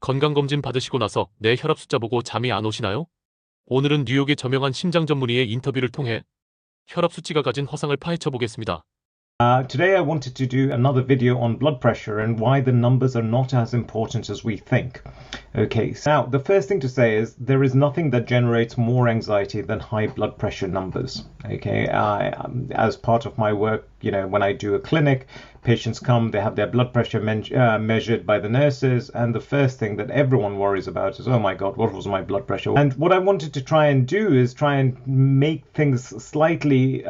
건강검진 받으시고 나서 내 혈압 숫자 보고 잠이 안 오시나요? 오늘은 뉴욕의 저명한 심장전문의의 인터뷰를 통해 혈압 수치가 가진 허상을 파헤쳐 보겠습니다. Today I wanted to do another video on blood pressure and why the numbers are not as important as we think. Okay, so now the first thing to say is there is nothing that generates more anxiety than high blood pressure numbers. Okay, as part of my work, when I do a clinic, patients come, they have their blood pressure measured by the nurses, and the first thing that everyone worries about is, oh my God, what was my blood pressure? And what I wanted to try and do is try and make things slightly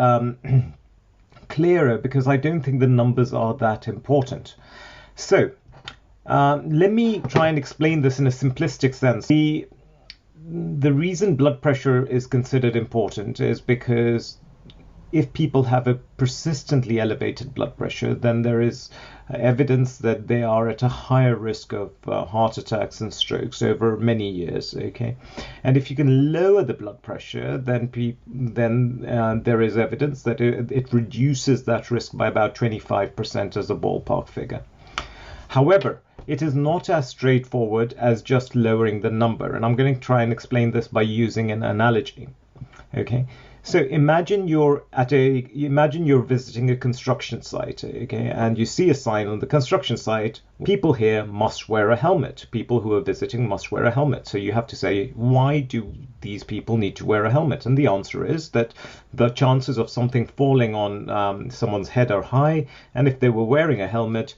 clearer, because I don't think the numbers are that important. So let me try and explain this in a simplistic sense. The reason blood pressure is considered important is because if people have a persistently elevated blood pressure, then there is evidence that they are at a higher risk of heart attacks and strokes over many years. Okay, and if you can lower the blood pressure, then there is evidence that it reduces that risk by about 25% as a ballpark figure. However, it is not as straightforward as just lowering the number, and I'm going to try and explain this by using an analogy. Okay. So imagine you're visiting a construction site, okay, and you see a sign on the construction site, people here must wear a helmet. People who are visiting must wear a helmet. So you have to say, why do these people need to wear a helmet? And the answer is that the chances of something falling on someone's head are high, and if they were wearing a helmet,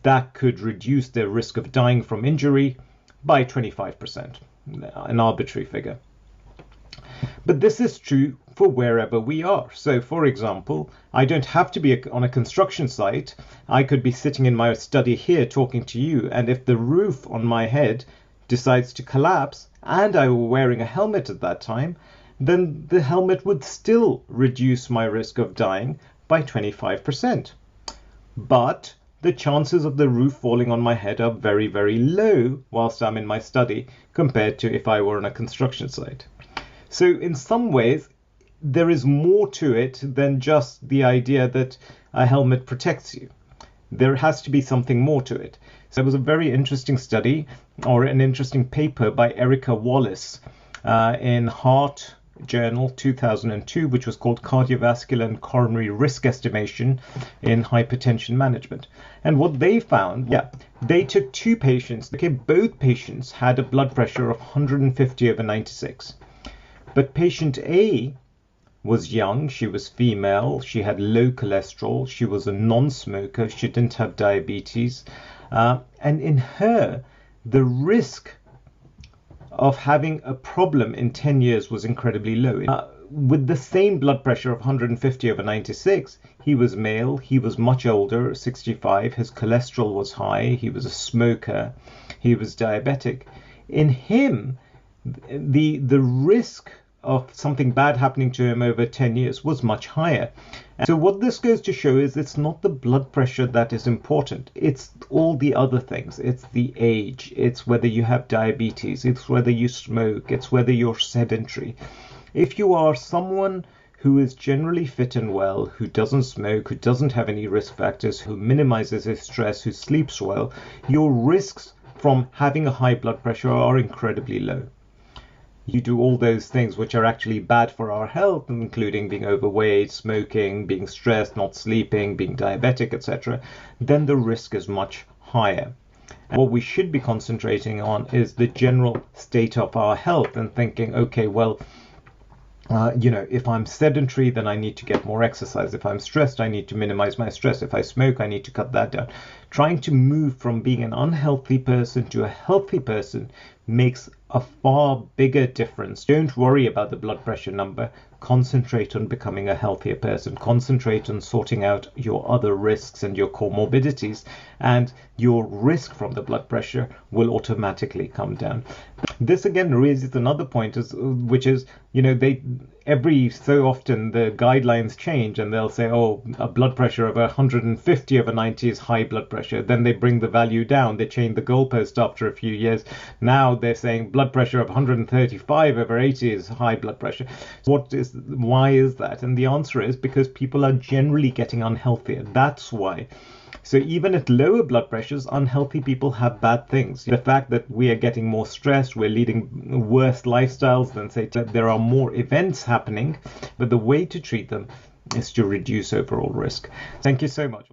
that could reduce their risk of dying from injury by 25%, an arbitrary figure. But this is true for wherever we are. So, for example, I don't have to be on a construction site. I could be sitting in my study here talking to you, and if the roof on my head decides to collapse and I were wearing a helmet at that time, then the helmet would still reduce my risk of dying by 25%. But the chances of the roof falling on my head are very, very low whilst I'm in my study compared to if I were on a construction site. So in some ways, there is more to it than just the idea that a helmet protects you. There has to be something more to it. So there was a very interesting study, or an interesting paper by Erica Wallace in Heart Journal 2002, which was called Cardiovascular and Coronary Risk Estimation in Hypertension Management. And what they found, they took two patients. Okay, both patients had a blood pressure of 150/96. But patient A was young, she was female, she had low cholesterol, she was a non-smoker, she didn't have diabetes, and in her, the risk of having a problem in 10 years was incredibly low. With the same blood pressure of 150/96, he was male, he was much older, 65, his cholesterol was high, he was a smoker, he was diabetic. In him, the risk of something bad happening to him over 10 years was much higher. And so what this goes to show is it's not the blood pressure that is important. It's all the other things. It's the age. It's whether you have diabetes. It's whether you smoke. It's whether you're sedentary. If you are someone who is generally fit and well, who doesn't smoke, who doesn't have any risk factors, who minimizes his stress, who sleeps well, your risks from having a high blood pressure are incredibly low. You do all those things which are actually bad for our health, including being overweight, smoking, being stressed, not sleeping, being diabetic, etc., then the risk is much higher. And what we should be concentrating on is the general state of our health and thinking, okay, well, if I'm sedentary, then I need to get more exercise. If I'm stressed, I need to minimize my stress. If I smoke, I need to cut that down. Trying to move from being an unhealthy person to a healthy person makes a far bigger difference. Don't worry about the blood pressure number. Concentrate on becoming a healthier person. Concentrate on sorting out your other risks and your comorbidities, and your risk from the blood pressure will automatically come down. This again raises another point, which is, every so often the guidelines change and they'll say, oh, a blood pressure of 150/90 is high blood pressure. Then they bring the value down. They change the goalpost after a few years. Now they're saying blood pressure of 135/80 is high blood pressure. What is Why is that? And the answer is because people are generally getting unhealthier. That's why. So even at lower blood pressures, unhealthy people have bad things. The fact that we are getting more stressed, we're leading worse lifestyles than say that there are more events happening, but the way to treat them is to reduce overall risk. Thank you so much.